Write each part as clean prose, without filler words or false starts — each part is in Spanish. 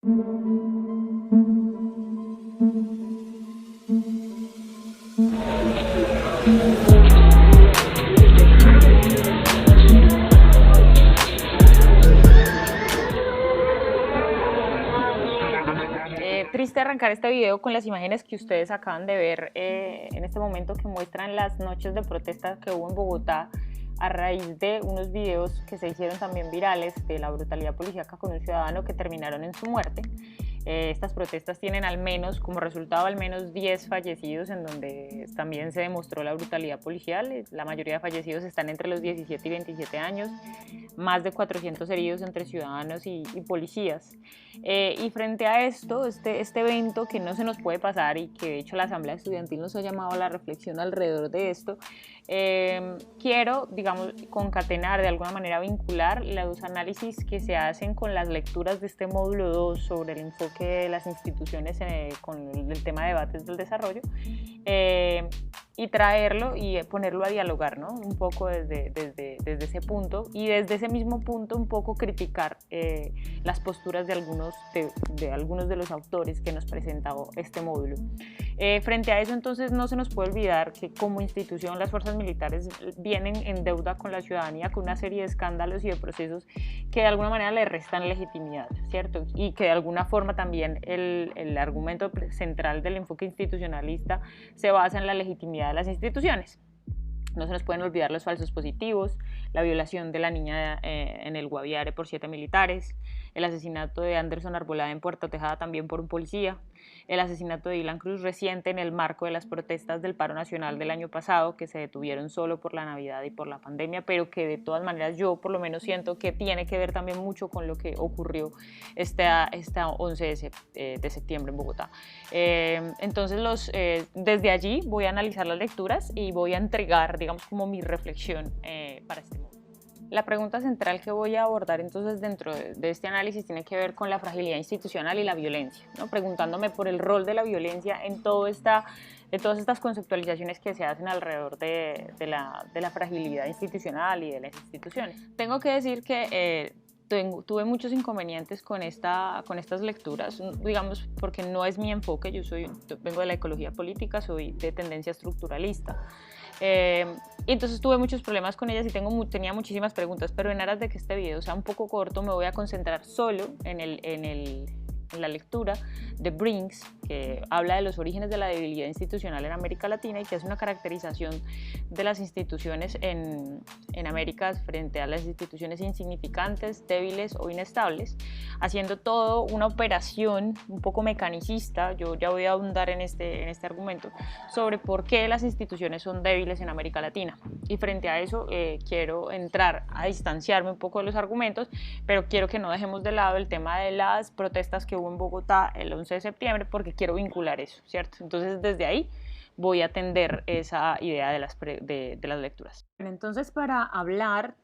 Triste arrancar este video con las imágenes que ustedes acaban de ver en este momento, que muestran las noches de protesta que hubo en Bogotá a raíz de unos videos que se hicieron también virales de la brutalidad policíaca con un ciudadano que terminaron en su muerte. Estas protestas tienen al menos, como resultado, al menos 10 fallecidos, en donde también se demostró la brutalidad policial. La mayoría de fallecidos están entre los 17 y 27 años, más de 400 heridos entre ciudadanos y policías. Y frente a esto, este evento que no se nos puede pasar, y que de hecho la Asamblea Estudiantil nos ha llamado a la reflexión alrededor de esto, quiero, digamos, concatenar, de alguna manera vincular los análisis que se hacen con las lecturas de este módulo 2 sobre el enfoque de las instituciones con el tema de debates del desarrollo, y traerlo y ponerlo a dialogar, ¿no? Un poco desde ese punto, y desde ese mismo punto un poco criticar las posturas de algunos de los autores que nos presentaba este módulo. Frente a eso, entonces, no se nos puede olvidar que como institución las fuerzas militares vienen en deuda con la ciudadanía, con una serie de escándalos y de procesos que de alguna manera le restan legitimidad, ¿cierto? Y que de alguna forma también el argumento central del enfoque institucionalista se basa en la legitimidad de las instituciones. No se nos pueden olvidar los falsos positivos, la violación de la niña en el Guaviare por 7 militares, el asesinato de Anderson Arbolada en Puerto Tejada también por un policía, el asesinato de Dylan Cruz reciente en el marco de las protestas del paro nacional del año pasado, que se detuvieron solo por la Navidad y por la pandemia, pero que de todas maneras yo por lo menos siento que tiene que ver también mucho con lo que ocurrió esta 11 de septiembre en Bogotá. Entonces desde allí voy a analizar las lecturas y voy a entregar, digamos, como mi reflexión para este momento. La pregunta central que voy a abordar entonces dentro de este análisis tiene que ver con la fragilidad institucional y la violencia, ¿no? Preguntándome por el rol de la violencia en todas estas conceptualizaciones que se hacen alrededor de la fragilidad institucional y de las instituciones. Tengo que decir que tuve muchos inconvenientes con estas lecturas, digamos, porque no es mi enfoque. Yo vengo de la ecología política, soy de tendencia estructuralista. Y entonces tuve muchos problemas con ellas y tenía muchísimas preguntas, pero en aras de que este video sea un poco corto, me voy a concentrar solo en la lectura de Brinks, que habla de los orígenes de la debilidad institucional en América Latina y que hace una caracterización de las instituciones en América frente a las instituciones insignificantes, débiles o inestables, haciendo todo una operación un poco mecanicista. Yo ya voy a ahondar en este argumento sobre por qué las instituciones son débiles en América Latina, y frente a eso quiero entrar a distanciarme un poco de los argumentos, pero quiero que no dejemos de lado el tema de las protestas que hubo en Bogotá el 11 de septiembre, porque quiero vincular eso, ¿cierto? Entonces desde ahí voy a atender esa idea de las lecturas. Entonces, para hablar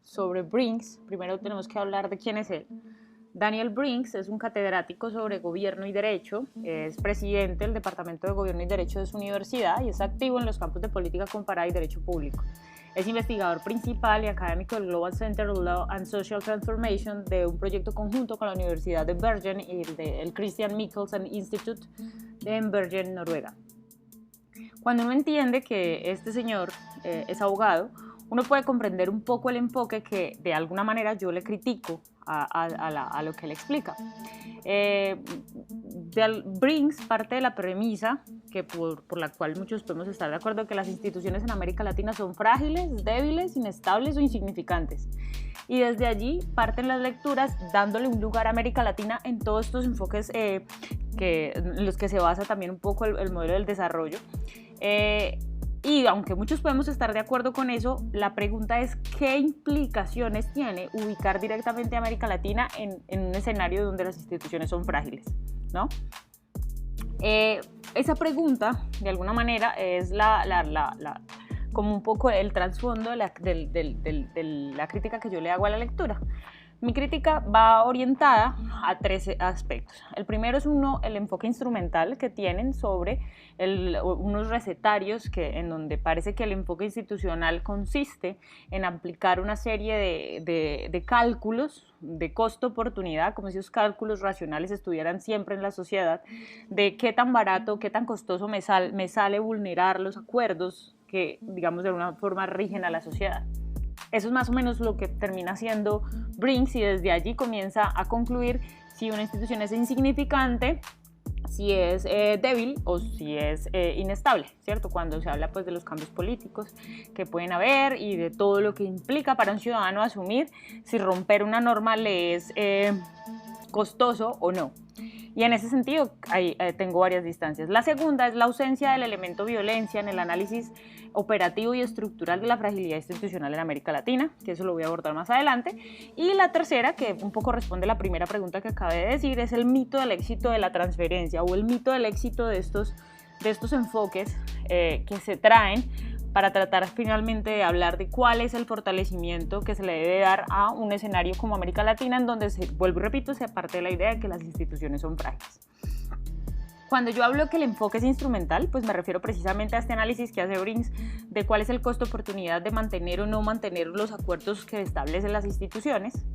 sobre Brinks, primero tenemos que hablar de quién es él. Daniel Brinks es un catedrático sobre gobierno y derecho, es presidente del Departamento de Gobierno y Derecho de su universidad y es activo en los campos de política comparada y derecho público. Es investigador principal y académico del Global Center of Law and Social Transformation, de un proyecto conjunto con la Universidad de Bergen y el Christian Michelsen Institute en Bergen, Noruega. Cuando uno entiende que este señor es abogado, uno puede comprender un poco el enfoque que de alguna manera yo le critico a lo que él explica. Brinks parte de la premisa que por la cual muchos podemos estar de acuerdo, que las instituciones en América Latina son frágiles, débiles, inestables o insignificantes. Y desde allí parten las lecturas dándole un lugar a América Latina en todos estos enfoques en los que se basa también un poco el modelo del desarrollo. Y aunque muchos podemos estar de acuerdo con eso, la pregunta es qué implicaciones tiene ubicar directamente a América Latina en un escenario donde las instituciones son frágiles, ¿no? Esa pregunta, de alguna manera, es como un poco el trasfondo de la crítica que yo le hago a la lectura. Mi crítica va orientada a 3 aspectos. El primero es el enfoque instrumental que tienen sobre unos recetarios en donde parece que el enfoque institucional consiste en aplicar una serie de cálculos de costo-oportunidad, como si esos cálculos racionales estuvieran siempre en la sociedad, de qué tan barato, qué tan costoso me sale vulnerar los acuerdos que, digamos, de alguna forma rigen a la sociedad. Eso es más o menos lo que termina haciendo Brinks, y desde allí comienza a concluir si una institución es insignificante, si es débil o si es inestable, ¿cierto? Cuando se habla pues de los cambios políticos que pueden haber y de todo lo que implica para un ciudadano asumir si romper una norma le es costoso o no. Y en ese sentido tengo varias distancias. La segunda es la ausencia del elemento violencia en el análisis operativo y estructural de la fragilidad institucional en América Latina, que eso lo voy a abordar más adelante. Y la tercera, que un poco responde a la primera pregunta que acabé de decir, es el mito del éxito de la transferencia o el mito del éxito de estos enfoques que se traen para tratar finalmente de hablar de cuál es el fortalecimiento que se le debe dar a un escenario como América Latina, en donde, vuelvo y repito, se parte de la idea de que las instituciones son frágiles. Cuando yo hablo que el enfoque es instrumental, pues me refiero precisamente a este análisis que hace Brinks de cuál es el costo-oportunidad de mantener o no mantener los acuerdos que establecen las instituciones.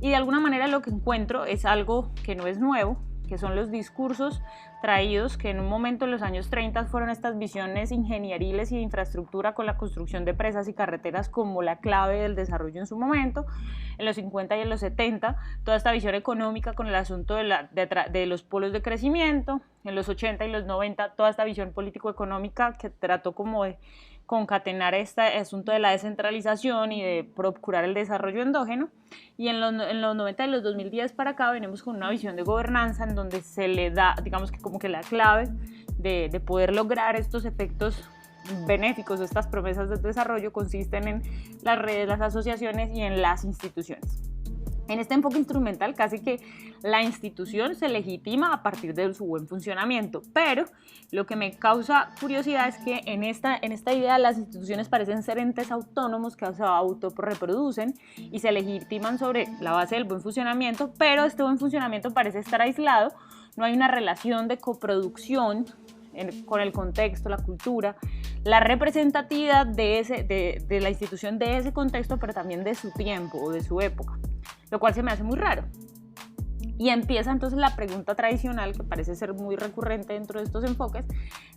Y de alguna manera lo que encuentro es algo que no es nuevo, que son los discursos traídos que en un momento en los años 30 fueron estas visiones ingenieriles y de infraestructura con la construcción de presas y carreteras como la clave del desarrollo en su momento. En los 50 y en los 70, toda esta visión económica con el asunto de los polos de crecimiento. En los 80 y los 90, toda esta visión político-económica que trató como de concatenar este asunto de la descentralización y de procurar el desarrollo endógeno. Y en los 90 y los 2010 para acá venimos con una visión de gobernanza en donde se le da, digamos que como que la clave de poder lograr estos efectos benéficos, estas promesas de desarrollo, consisten en las redes, las asociaciones y en las instituciones. En este enfoque instrumental casi que la institución se legitima a partir de su buen funcionamiento, pero lo que me causa curiosidad es que en esta idea las instituciones parecen ser entes autónomos que se autorreproducen y se legitiman sobre la base del buen funcionamiento, pero este buen funcionamiento parece estar aislado, no hay una relación de coproducción con el contexto, la cultura, la representatividad de la institución de ese contexto, pero también de su tiempo o de su época, lo cual se me hace muy raro. Y empieza entonces la pregunta tradicional que parece ser muy recurrente dentro de estos enfoques,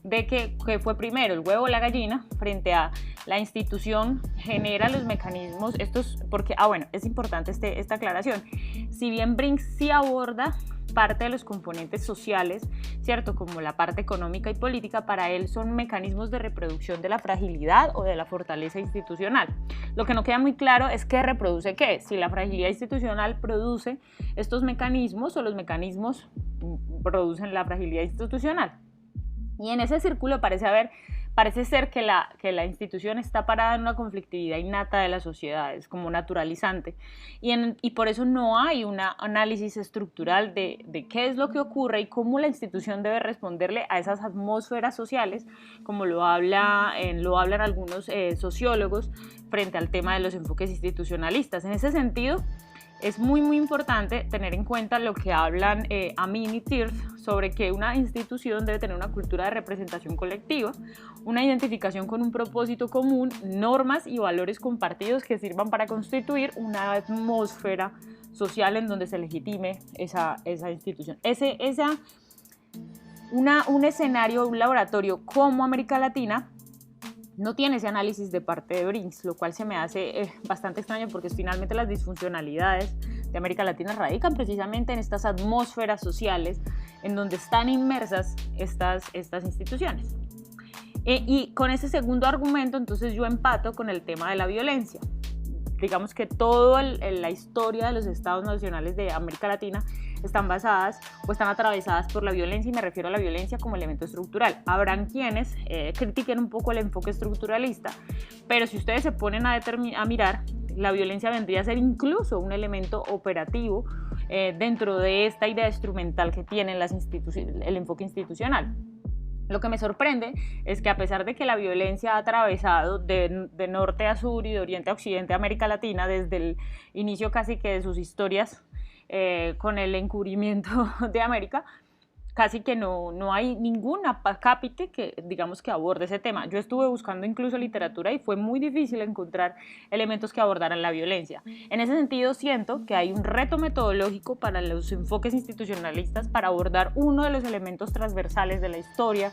de que fue primero el huevo o la gallina frente a la institución genera los mecanismos, porque, bueno, es importante esta aclaración. Si bien Brinks sí aborda parte de los componentes sociales, ¿cierto? Como la parte económica y política, para él son mecanismos de reproducción de la fragilidad o de la fortaleza institucional. Lo que no queda muy claro es qué reproduce qué, si la fragilidad institucional produce estos mecanismos o los mecanismos producen la fragilidad institucional. Y en ese círculo parece ser que la institución está parada en una conflictividad innata de las sociedades, como naturalizante, y por eso no hay un análisis estructural de qué es lo que ocurre y cómo la institución debe responderle a esas atmósferas sociales, como lo hablan algunos sociólogos frente al tema de los enfoques institucionalistas. En ese sentido, es muy importante tener en cuenta lo que hablan Amin y Tirth sobre que una institución debe tener una cultura de representación colectiva, una identificación con un propósito común, normas y valores compartidos que sirvan para constituir una atmósfera social en donde se legitime esa institución. Un escenario, un laboratorio como América Latina no tiene ese análisis de parte de Brinks, lo cual se me hace bastante extraño porque finalmente las disfuncionalidades de América Latina radican precisamente en estas atmósferas sociales en donde están inmersas estas instituciones. Y con ese segundo argumento, entonces yo empato con el tema de la violencia. Digamos que toda la historia de los estados nacionales de América Latina están basadas o están atravesadas por la violencia, y me refiero a la violencia como elemento estructural. Habrán quienes critiquen un poco el enfoque estructuralista, pero si ustedes se ponen a mirar, la violencia vendría a ser incluso un elemento operativo dentro de esta idea instrumental que tiene el enfoque institucional. Lo que me sorprende es que a pesar de que la violencia ha atravesado de norte a sur y de oriente a occidente América Latina desde el inicio casi que de sus historias con el encubrimiento de América, casi que no hay ninguna cápite que digamos que aborde ese tema. Yo estuve buscando incluso literatura y fue muy difícil encontrar elementos que abordaran la violencia. En ese sentido siento que hay un reto metodológico para los enfoques institucionalistas para abordar uno de los elementos transversales de la historia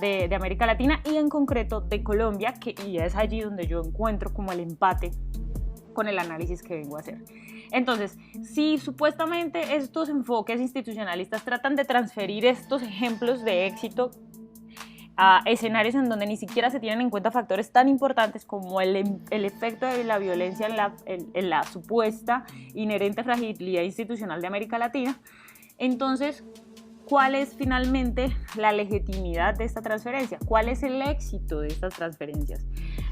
de América Latina y en concreto de Colombia, y es allí donde yo encuentro como el empate con el análisis que vengo a hacer. Entonces, si supuestamente estos enfoques institucionalistas tratan de transferir estos ejemplos de éxito a escenarios en donde ni siquiera se tienen en cuenta factores tan importantes como el efecto de la violencia en la supuesta inherente fragilidad institucional de América Latina, entonces, ¿cuál es finalmente la legitimidad de esta transferencia? ¿Cuál es el éxito de estas transferencias?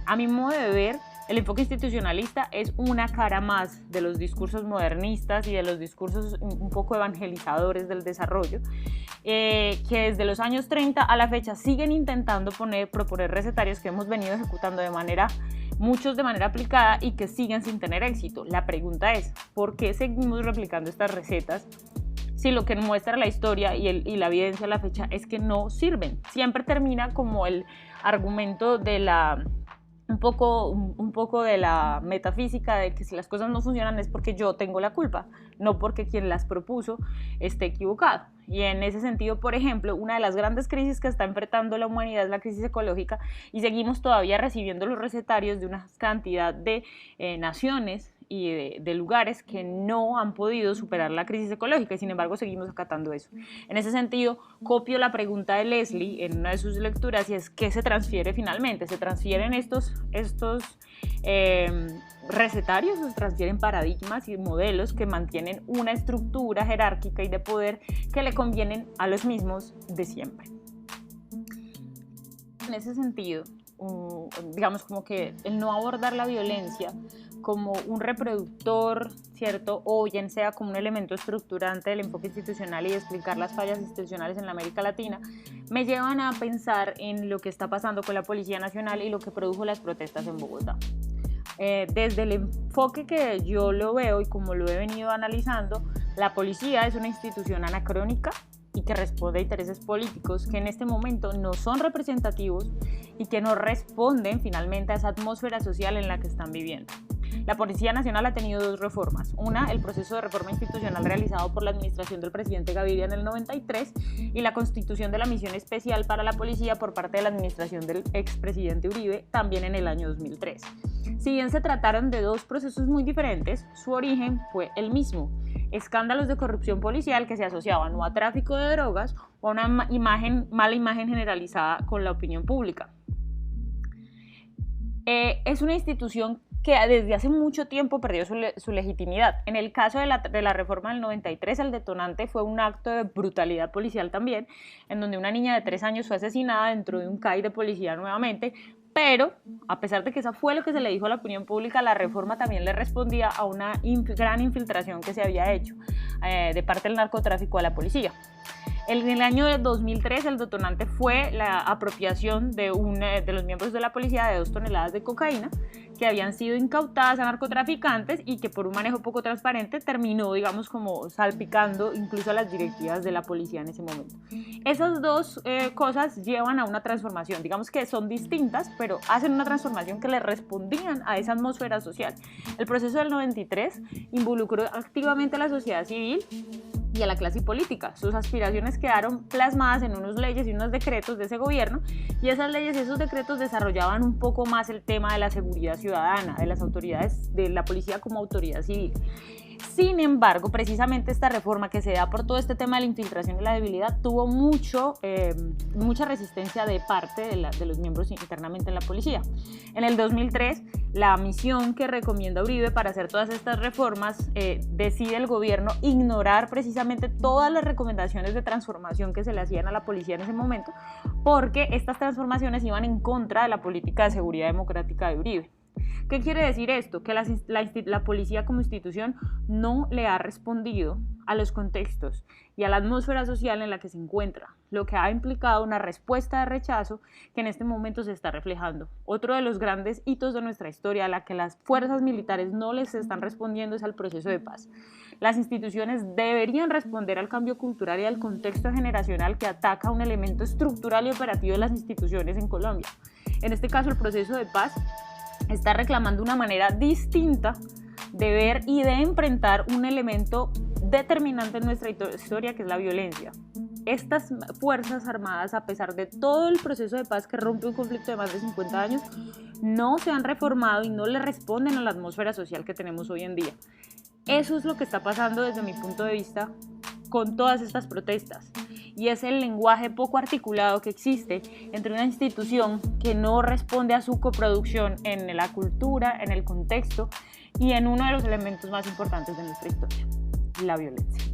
A mi modo de ver, el enfoque institucionalista es una cara más de los discursos modernistas y de los discursos un poco evangelizadores del desarrollo, que desde los años 30 a la fecha siguen intentando proponer recetarios que hemos venido ejecutando muchos de manera aplicada y que siguen sin tener éxito. La pregunta es, ¿por qué seguimos replicando estas recetas si lo que muestra la historia y la evidencia a la fecha es que no sirven? Siempre termina como el argumento de un poco de la metafísica de que si las cosas no funcionan es porque yo tengo la culpa, no porque quien las propuso esté equivocado. Y en ese sentido, por ejemplo, una de las grandes crisis que está enfrentando la humanidad es la crisis ecológica y seguimos todavía recibiendo los recetarios de una cantidad de naciones y de lugares que no han podido superar la crisis ecológica y sin embargo seguimos acatando eso. En ese sentido, copio la pregunta de Leslie en una de sus lecturas y es ¿qué se transfiere finalmente? ¿Se transfieren estos recetarios, se transfieren paradigmas y modelos que mantienen una estructura jerárquica y de poder que le convienen a los mismos de siempre? En ese sentido, digamos como que el no abordar la violencia como un reproductor, ¿cierto? O bien sea como un elemento estructurante del enfoque institucional y de explicar las fallas institucionales en la América Latina, me llevan a pensar en lo que está pasando con la Policía Nacional y lo que produjo las protestas en Bogotá. Desde el enfoque que yo lo veo y como lo he venido analizando, la policía es una institución anacrónica y que responde a intereses políticos que en este momento no son representativos y que no responden finalmente a esa atmósfera social en la que están viviendo. La Policía Nacional ha tenido dos reformas. Una, el proceso de reforma institucional realizado por la administración del presidente Gaviria en el 93 y la constitución de la misión especial para la policía por parte de la administración del expresidente Uribe también en el año 2003. Si bien se trataron de dos procesos muy diferentes, su origen fue el mismo: escándalos de corrupción policial que se asociaban o a tráfico de drogas o a una mala imagen generalizada con la opinión pública. Es una institución que desde hace mucho tiempo perdió su legitimidad. En el caso de la reforma del 93, el detonante fue un acto de brutalidad policial también, en donde una niña de 3 años fue asesinada dentro de un CAI de policía nuevamente, pero a pesar de que eso fue lo que se le dijo a la opinión pública, la reforma también le respondía a una gran infiltración que se había hecho de parte del narcotráfico a la policía. En el año 2003 el detonante fue la apropiación de los miembros de la policía de 2 toneladas de cocaína que habían sido incautadas a narcotraficantes y que por un manejo poco transparente terminó, digamos, como salpicando incluso a las directivas de la policía en ese momento. Esas dos cosas llevan a una transformación, digamos que son distintas, pero hacen una transformación que le respondían a esa atmósfera social. El proceso del 93 involucró activamente a la sociedad civil y a la clase política. Sus aspiraciones quedaron plasmadas en unas leyes y unos decretos de ese gobierno, y esas leyes y esos decretos desarrollaban un poco más el tema de la seguridad ciudadana, de las autoridades, de la policía como autoridad civil. Sin embargo, precisamente esta reforma que se da por todo este tema de la infiltración y la debilidad tuvo mucha resistencia de parte de los miembros internamente en la policía. En el 2003, la misión que recomienda Uribe para hacer todas estas reformas, decide el gobierno ignorar precisamente todas las recomendaciones de transformación que se le hacían a la policía en ese momento, porque estas transformaciones iban en contra de la política de seguridad democrática de Uribe. ¿Qué quiere decir esto? Que la policía como institución no le ha respondido a los contextos y a la atmósfera social en la que se encuentra, lo que ha implicado una respuesta de rechazo que en este momento se está reflejando. Otro de los grandes hitos de nuestra historia a la que las fuerzas militares no les están respondiendo es al proceso de paz. Las instituciones deberían responder al cambio cultural y al contexto generacional que ataca un elemento estructural y operativo de las instituciones en Colombia. En este caso, el proceso de paz está reclamando una manera distinta de ver y de enfrentar un elemento determinante en nuestra historia, que es la violencia. Estas fuerzas armadas, a pesar de todo el proceso de paz que rompe un conflicto de más de 50 años, no se han reformado y no le responden a la atmósfera social que tenemos hoy en día. Eso es lo que está pasando desde mi punto de vista con todas estas protestas, y es el lenguaje poco articulado que existe entre una institución que no responde a su coproducción en la cultura, en el contexto y en uno de los elementos más importantes de nuestra historia, la violencia.